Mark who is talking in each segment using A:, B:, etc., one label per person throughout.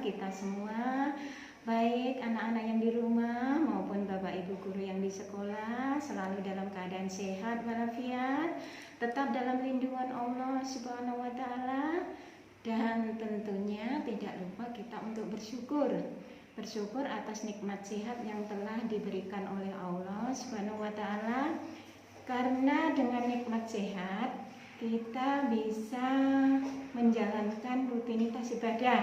A: kita semua, baik anak-anak yang di rumah maupun Bapak Ibu guru yang di sekolah, selalu dalam keadaan sehat walafiat, tetap dalam lindungan Allah Subhanahu wa taala, dan tentunya tidak lupa kita untuk bersyukur atas nikmat sehat yang telah diberikan oleh Allah Subhanahu wa taala. Karena dengan nikmat sehat kita bisa menjalankan rutinitas ibadah,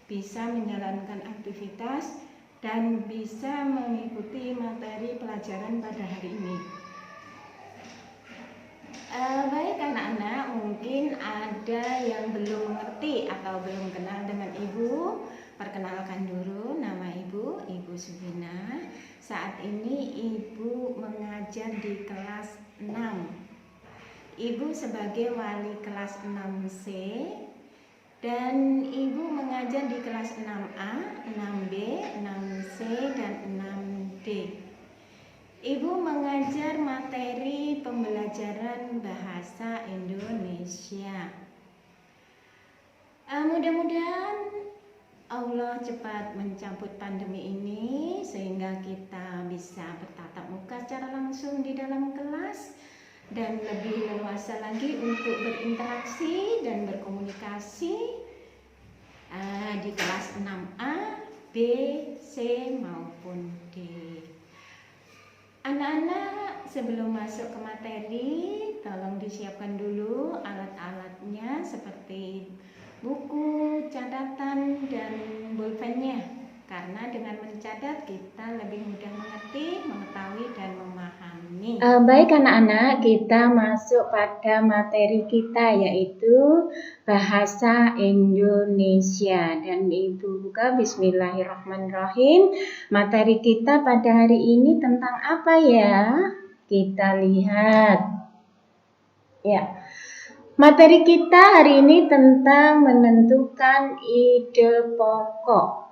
A: bisa menjalankan aktivitas, dan bisa mengikuti materi pelajaran pada hari ini. Baik anak-anak, mungkin ada yang belum mengerti atau belum kenal dengan Ibu. Perkenalkan dulu, nama Ibu Sugina. Saat ini Ibu mengajar di kelas 6. Ibu sebagai wali kelas 6C, dan Ibu mengajar di kelas 6A, 6B, 6C, dan 6D. Ibu mengajar materi pembelajaran bahasa Indonesia. Mudah-mudahan Allah cepat mencabut pandemi ini sehingga kita bisa bertatap muka secara langsung di dalam kelas dan lebih leluasa lagi untuk berinteraksi dan berkomunikasi di kelas 6A, B, C maupun D. Anak-anak, sebelum masuk ke materi, tolong disiapkan dulu alat-alatnya seperti buku, catatan, dan bolpennya. Karena dengan mencatat kita lebih mudah mengerti, mengetahui, dan memahami. Baik anak-anak, kita masuk pada materi kita yaitu bahasa Indonesia. Dan Ibu buka bismillahirrahmanirrahim. Materi kita pada hari ini tentang apa ya? Kita lihat. Ya. Materi kita hari ini tentang menentukan ide pokok.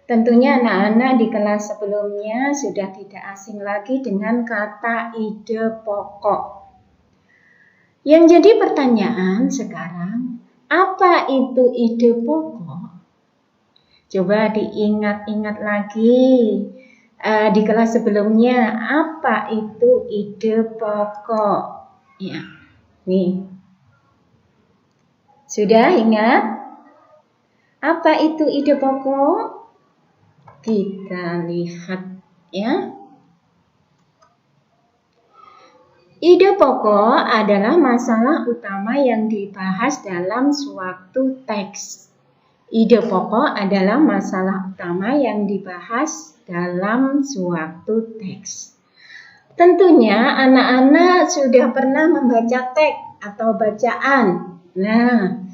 A: Tentunya anak-anak di kelas sebelumnya sudah tidak asing lagi dengan kata ide pokok. Yang jadi pertanyaan sekarang, apa itu ide pokok? Coba diingat-ingat lagi. Di kelas sebelumnya, apa itu ide pokok? Ya, nih. Sudah ingat? Apa itu ide pokok? Kita lihat ya. Ide pokok adalah masalah utama yang dibahas dalam suatu teks. Ide pokok adalah masalah utama yang dibahas dalam suatu teks. Tentunya anak-anak sudah pernah membaca teks atau bacaan. Nah,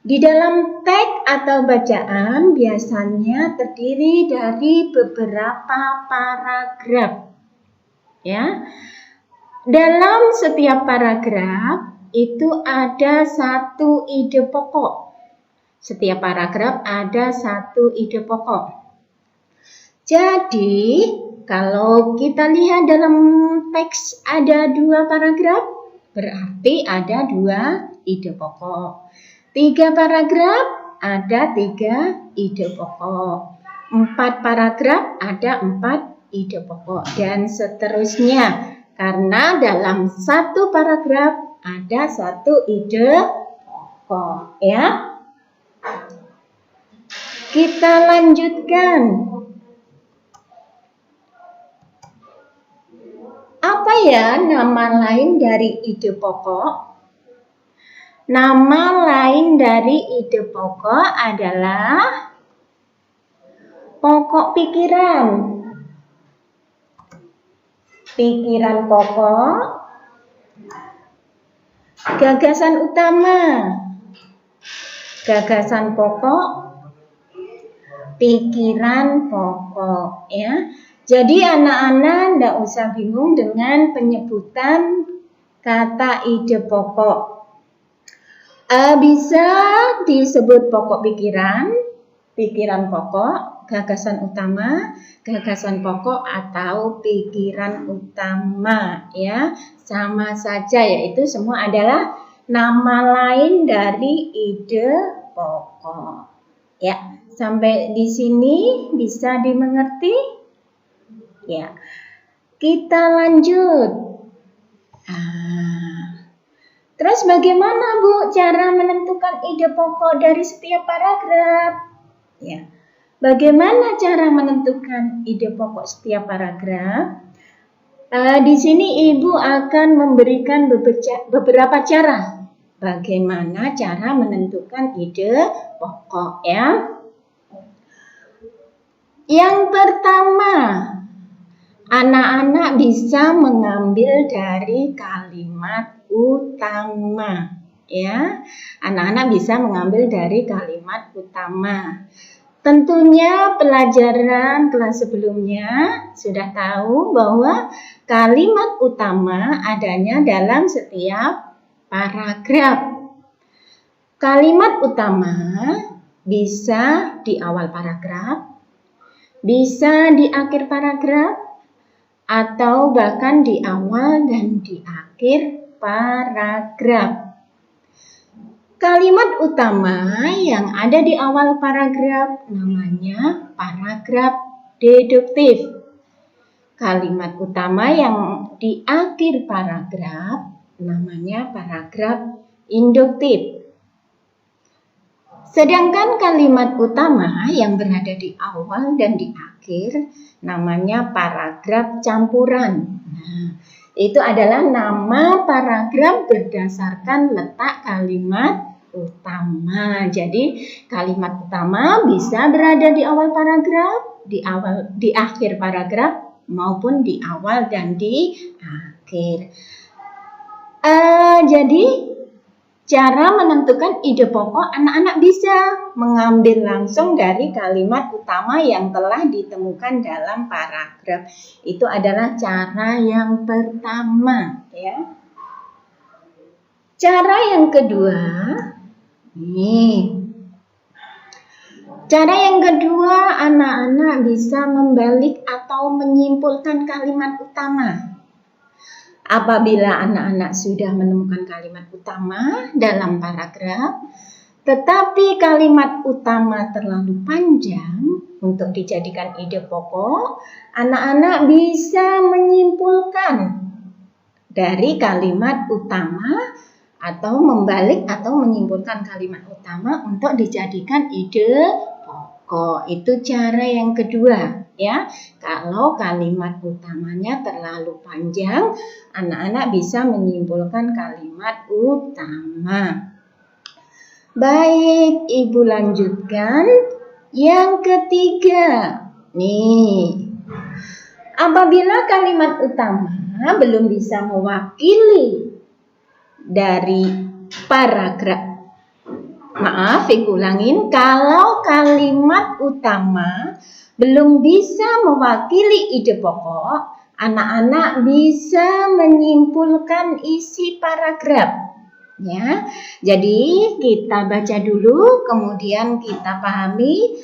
A: di dalam teks atau bacaan biasanya terdiri dari beberapa paragraf. Ya. Dalam setiap paragraf itu ada satu ide pokok. Setiap paragraf ada satu ide pokok. Jadi, kalau kita lihat dalam teks ada 2 paragraf, berarti ada 2 ide pokok. 3 paragraf, ada 3 ide pokok. 4 paragraf, ada 4 ide pokok. Dan seterusnya. Karena dalam 1 paragraf, ada 1 ide pokok. Ya. Kita lanjutkan. Apa ya nama lain dari ide pokok? Nama lain dari ide pokok adalah pokok pikiran. Pikiran pokok, gagasan utama, gagasan pokok, pikiran pokok ya. Jadi anak-anak tidak usah bingung dengan penyebutan kata ide pokok. Bisa disebut pokok pikiran, pikiran pokok, gagasan utama, gagasan pokok, atau pikiran utama ya. Sama saja, yaitu semua adalah nama lain dari ide pokok. Ya, sampai di sini bisa dimengerti? Ya. Kita lanjut. Terus bagaimana Bu cara menentukan ide pokok dari setiap paragraf? Ya. Bagaimana cara menentukan ide pokok setiap paragraf? Di sini Ibu akan memberikan beberapa cara. Bagaimana cara menentukan ide pokok ya? Yang pertama, anak-anak bisa mengambil dari kalimat utama. Ya, anak-anak bisa mengambil dari kalimat utama. Tentunya pelajaran kelas sebelumnya sudah tahu bahwa kalimat utama adanya dalam setiap paragraf. Kalimat utama bisa di awal paragraf, bisa di akhir paragraf, atau bahkan di awal dan di akhir paragraf. Kalimat utama yang ada di awal paragraf namanya paragraf deduktif. Kalimat utama yang di akhir paragraf namanya paragraf induktif. Sedangkan kalimat utama yang berada di awal dan di akhir namanya paragraf campuran. Nah, itu adalah nama paragraf berdasarkan letak kalimat utama. Jadi kalimat utama bisa berada di awal paragraf, di akhir paragraf maupun di awal dan di akhir. Jadi cara menentukan ide pokok, anak-anak bisa mengambil langsung dari kalimat utama yang telah ditemukan dalam paragraf. Itu adalah cara yang pertama, ya. Cara yang kedua, cara yang kedua, anak-anak bisa membalik atau menyimpulkan kalimat utama. Apabila anak-anak sudah menemukan kalimat utama dalam paragraf, tetapi kalimat utama terlalu panjang untuk dijadikan ide pokok, anak-anak bisa menyimpulkan dari kalimat utama atau membalik atau menyimpulkan kalimat utama untuk dijadikan ide pokok. Itu cara yang kedua, ya. Kalau kalimat utamanya terlalu panjang, anak-anak bisa menyimpulkan kalimat utama. Baik, Ibu lanjutkan. Yang ketiga, apabila kalimat utama belum bisa mewakili dari paragraf. Maaf, Ibu ulangin. Kalau kalimat utama belum bisa mewakili ide pokok, anak-anak bisa menyimpulkan isi paragraf. Ya, jadi kita baca dulu, kemudian kita pahami,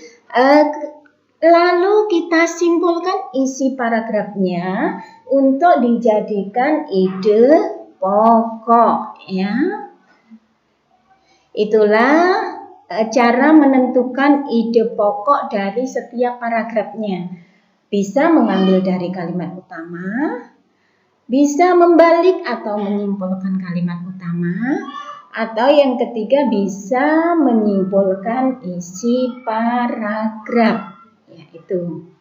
A: lalu kita simpulkan isi paragrafnya untuk dijadikan ide pokok. Ya, itulah cara menentukan ide pokok dari setiap paragrafnya. Bisa mengambil dari kalimat utama, bisa membalik atau menyimpulkan kalimat utama, atau yang ketiga bisa menyimpulkan isi paragraf. Ya, itu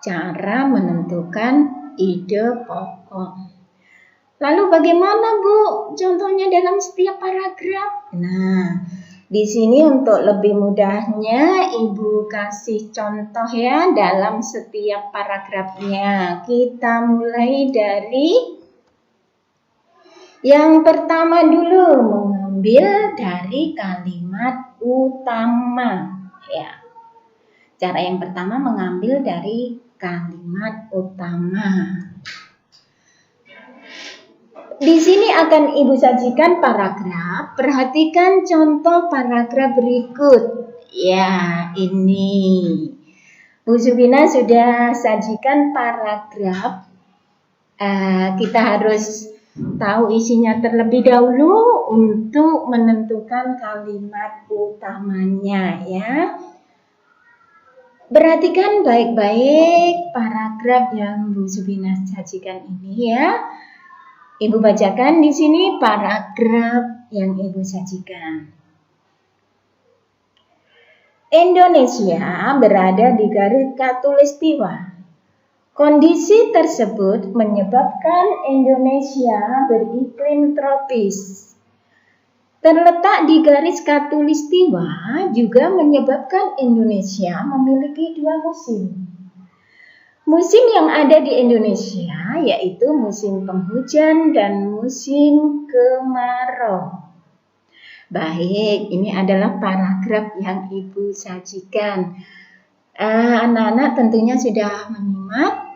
A: cara menentukan ide pokok. Lalu bagaimana Bu contohnya dalam setiap paragraf? Nah, di sini untuk lebih mudahnya Ibu kasih contoh ya dalam setiap paragrafnya. Kita mulai dari yang pertama dulu, mengambil dari kalimat utama. Ya. Cara yang pertama mengambil dari kalimat utama. Di sini akan Ibu sajikan paragraf. Perhatikan contoh paragraf berikut. Ya, ini. Bu Subina sudah sajikan paragraf. Kita harus tahu isinya terlebih dahulu untuk menentukan kalimat utamanya ya. Perhatikan baik-baik paragraf yang Bu Zubina sajikan ini ya. Ibu bacakan di sini paragraf yang Ibu sajikan. Indonesia berada di garis khatulistiwa. Kondisi tersebut menyebabkan Indonesia beriklim tropis. Terletak di garis khatulistiwa juga menyebabkan Indonesia memiliki dua musim. Musim yang ada di Indonesia yaitu musim penghujan dan musim kemarau. Baik, ini adalah paragraf yang Ibu sajikan. Anak-anak tentunya sudah menyimak.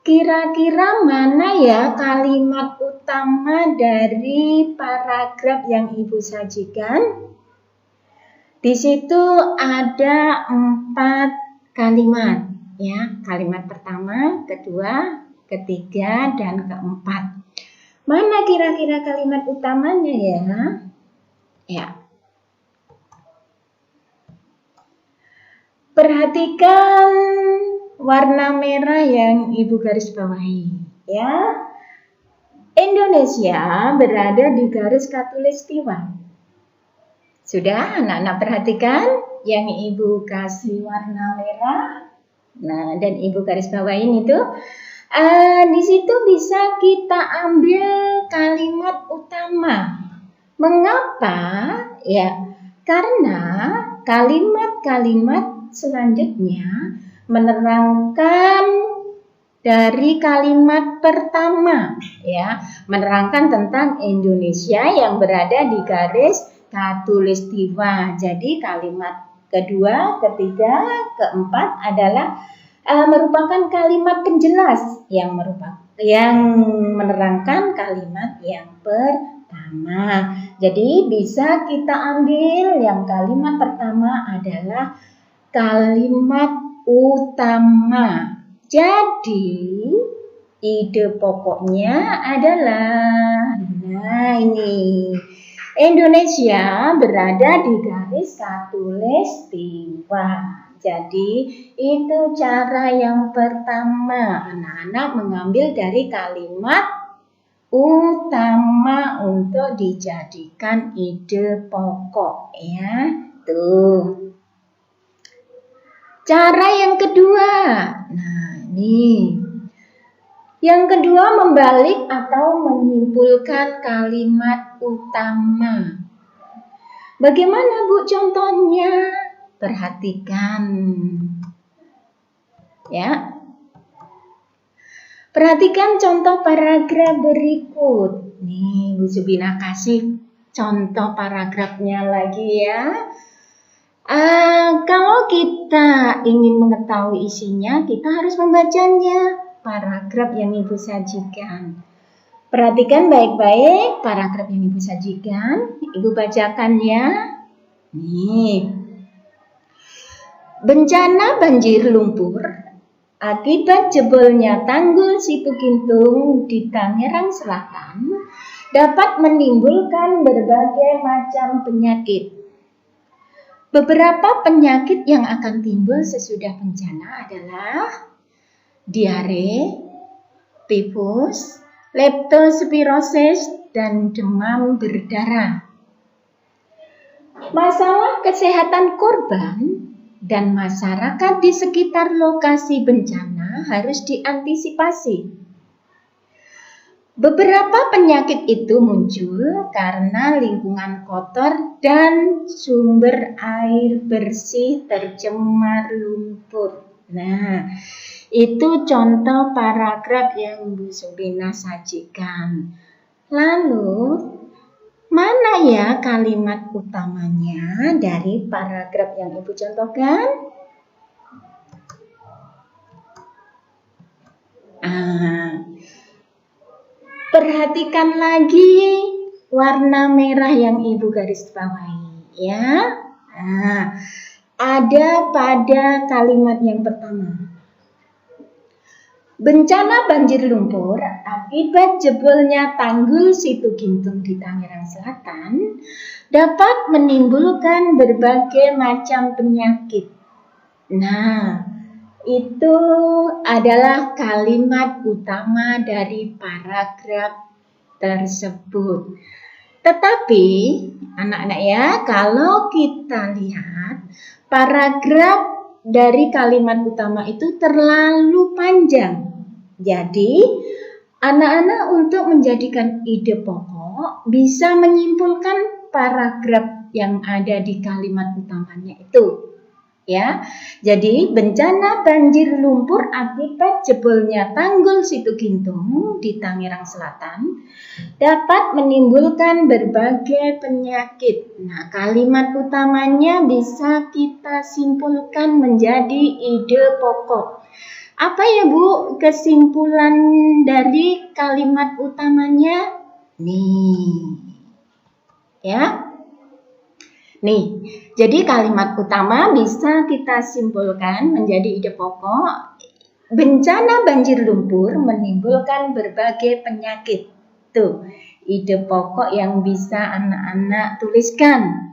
A: Kira-kira mana ya kalimat utama dari paragraf yang Ibu sajikan? Di situ ada 4 kalimat ya. Kalimat pertama, kedua, ketiga, dan keempat. Mana kira-kira kalimat utamanya ya? Ya. Perhatikan warna merah yang Ibu garis bawahi ya. Indonesia berada di garis khatulistiwa. Sudah anak-anak perhatikan yang Ibu kasih warna merah. Nah, dan Ibu garis bawahin itu di situ bisa kita ambil kalimat utama. Mengapa? Ya, karena kalimat-kalimat selanjutnya menerangkan dari kalimat pertama ya, menerangkan tentang Indonesia yang berada di garis khatulistiwa. Jadi kalimat kedua, ketiga, keempat adalah merupakan kalimat penjelas yang menerangkan kalimat yang pertama. Jadi bisa kita ambil yang kalimat pertama adalah kalimat utama. Jadi ide pokoknya adalah, nah ini, Indonesia berada di garis khatulistiwa. Jadi itu cara yang pertama, anak-anak mengambil dari kalimat utama untuk dijadikan ide pokok ya. Tuh. Cara yang kedua. Nah, ini. Yang kedua membalik atau menyimpulkan kalimat utama. Bagaimana Bu contohnya? Perhatikan. Ya. Perhatikan contoh paragraf berikut. Nih, Bu Zubina kasih contoh paragrafnya lagi ya. Kalau kita ingin mengetahui isinya, kita harus membacanya. Paragraf yang Ibu sajikan. Perhatikan baik-baik paragraf yang Ibu sajikan. Ibu bacakan ya. Nih. Bencana banjir lumpur akibat jebolnya tanggul Situgintung di Tangerang Selatan dapat menimbulkan berbagai macam penyakit. Beberapa penyakit yang akan timbul sesudah bencana adalah diare, tifus, leptospirosis, dan demam berdarah. Masalah kesehatan korban dan masyarakat di sekitar lokasi bencana harus diantisipasi. Beberapa penyakit itu muncul karena lingkungan kotor dan sumber air bersih tercemar lumpur. Nah, itu contoh paragraf yang Bu Zubina sajikan. Lalu, mana ya kalimat utamanya dari paragraf yang Ibu contohkan? Perhatikan lagi warna merah yang Ibu garis bawahi ya. Ada pada kalimat yang pertama.
B: Bencana banjir lumpur akibat jebolnya tanggul Situgintung di Tangerang Selatan dapat menimbulkan berbagai macam penyakit. Nah, itu adalah kalimat utama dari paragraf tersebut. Tetapi, anak-anak ya, kalau kita lihat paragraf dari kalimat utama itu terlalu panjang. Jadi, anak-anak untuk menjadikan ide pokok bisa menyimpulkan paragraf yang ada di kalimat utamanya itu. Ya, jadi bencana banjir lumpur akibat jebolnya tanggul Situgintung di Tangerang Selatan dapat menimbulkan berbagai penyakit. Nah, kalimat utamanya bisa kita simpulkan menjadi ide pokok. Apa ya Bu kesimpulan dari kalimat utamanya? Nih, ya. Nih, jadi kalimat utama bisa kita simpulkan menjadi ide pokok. Bencana banjir lumpur menimbulkan berbagai penyakit. Tuh, ide pokok yang bisa anak-anak tuliskan.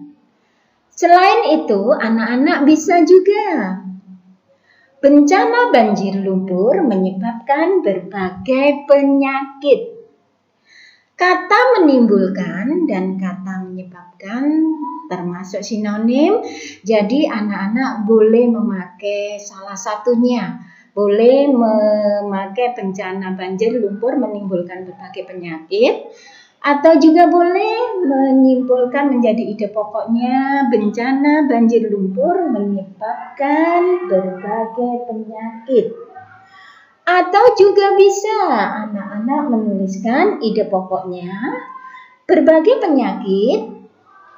B: Selain itu, anak-anak bisa juga. Bencana banjir lumpur menyebabkan berbagai penyakit. Kata menimbulkan dan kata menyebabkan termasuk sinonim, jadi anak-anak boleh memakai salah satunya. Boleh memakai bencana banjir lumpur menimbulkan berbagai penyakit, atau juga boleh menyimpulkan menjadi ide pokoknya bencana banjir lumpur menyebabkan berbagai penyakit. Atau juga bisa anak-anak menuliskan ide pokoknya berbagai penyakit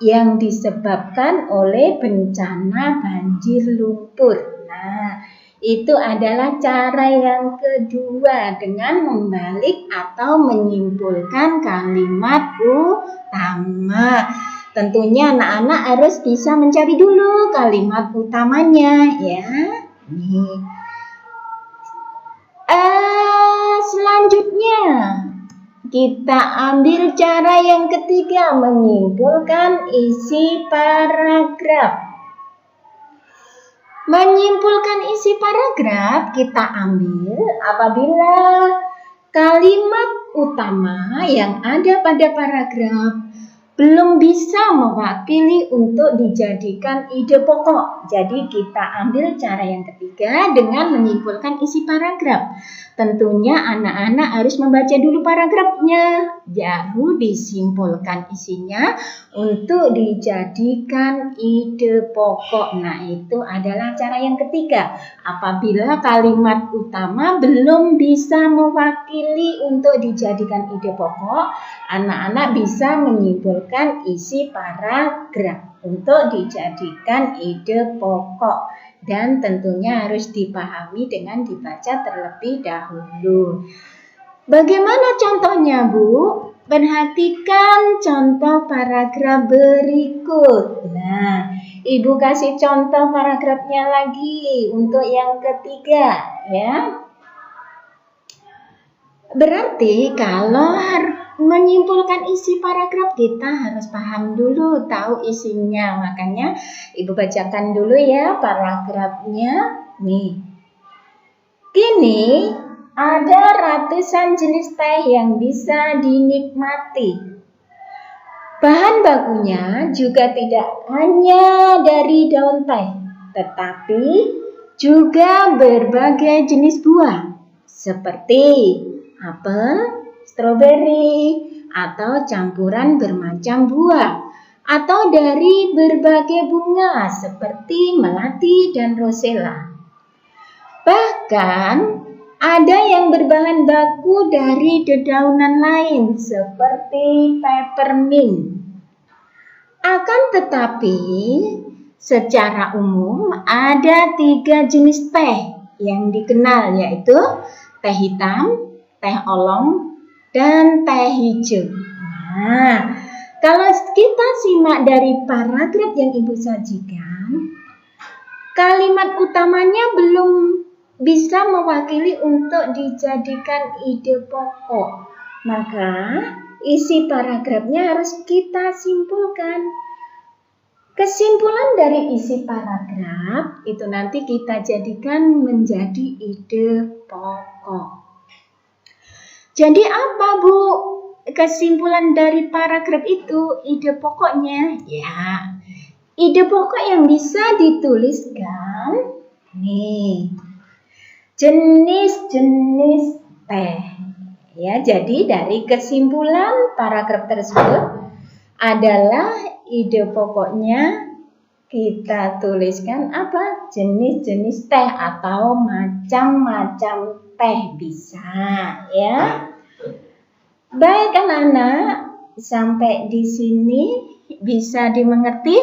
B: yang disebabkan oleh bencana banjir lumpur. Nah, itu adalah cara yang kedua dengan membalik atau menyimpulkan kalimat utama. Tentunya anak-anak harus bisa mencari dulu kalimat utamanya ya. Nih. Selanjutnya kita ambil cara yang ketiga menyimpulkan isi paragraf. Menyimpulkan isi paragraf kita ambil apabila kalimat utama yang ada pada paragraf belum bisa mewakili untuk dijadikan ide pokok. Jadi kita ambil cara yang ketiga dengan menyimpulkan isi paragraf. Tentunya anak-anak harus membaca dulu paragrafnya, baru disimpulkan isinya untuk dijadikan ide pokok. Nah, itu adalah cara yang ketiga. Apabila kalimat utama belum bisa mewakili untuk dijadikan ide pokok, anak-anak bisa menyimpulkan isi paragraf untuk dijadikan ide pokok. Dan tentunya harus dipahami dengan dibaca terlebih dahulu. Bagaimana contohnya, Bu? Perhatikan contoh paragraf berikut. Nah, Ibu kasih contoh paragrafnya lagi untuk yang ketiga, ya. Berarti kalau menyimpulkan isi paragraf kita harus paham dulu, tahu isinya. Makanya Ibu bacakan dulu ya paragrafnya. Nih. Kini ada ratusan jenis teh yang bisa dinikmati. Bahan bakunya juga tidak hanya dari daun teh, tetapi juga berbagai jenis buah seperti apel, stroberi, atau campuran bermacam buah, atau dari berbagai bunga seperti melati dan rosella. Bahkan ada yang berbahan baku dari dedaunan lain seperti peppermint. Akan tetapi secara umum ada 3 jenis teh yang dikenal, yaitu teh hitam, teh oolong, dan teh hijau. Nah, kalau kita simak dari paragraf yang Ibu sajikan, kalimat utamanya belum bisa mewakili untuk dijadikan ide pokok. Maka isi paragrafnya harus kita simpulkan. Kesimpulan dari isi paragraf itu nanti kita jadikan menjadi ide pokok. Jadi apa, Bu? Kesimpulan dari paragraf itu, ide pokoknya? Ya, ide pokok yang bisa dituliskan nih, jenis-jenis teh. Ya, jadi dari kesimpulan paragraf tersebut adalah ide pokoknya kita tuliskan apa? Jenis-jenis teh atau macam-macam teh bisa, ya. Baik anak-anak, sampai di sini bisa dimengerti?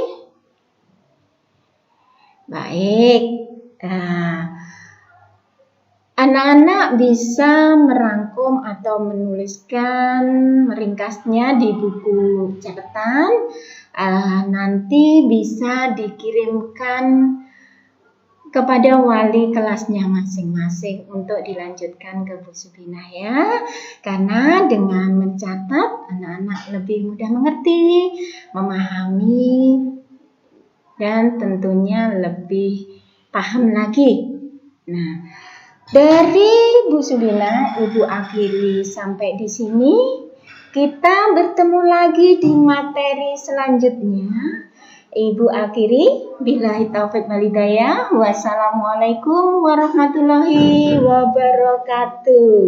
B: Baik. Nah, anak-anak bisa merangkum atau menuliskan, meringkasnya di buku catatan. Nanti bisa dikirimkan kepada wali kelasnya masing-masing untuk dilanjutkan ke Bu Subinah ya. Karena dengan mencatat anak-anak lebih mudah mengerti, memahami, dan tentunya lebih paham lagi. Nah, dari Bu Subinah, Ibu akhiri sampai di sini. Kita bertemu lagi di materi selanjutnya. Ibu akhiri, billahi taufik wal hidayah. Wassalamualaikum warahmatullahi wabarakatuh.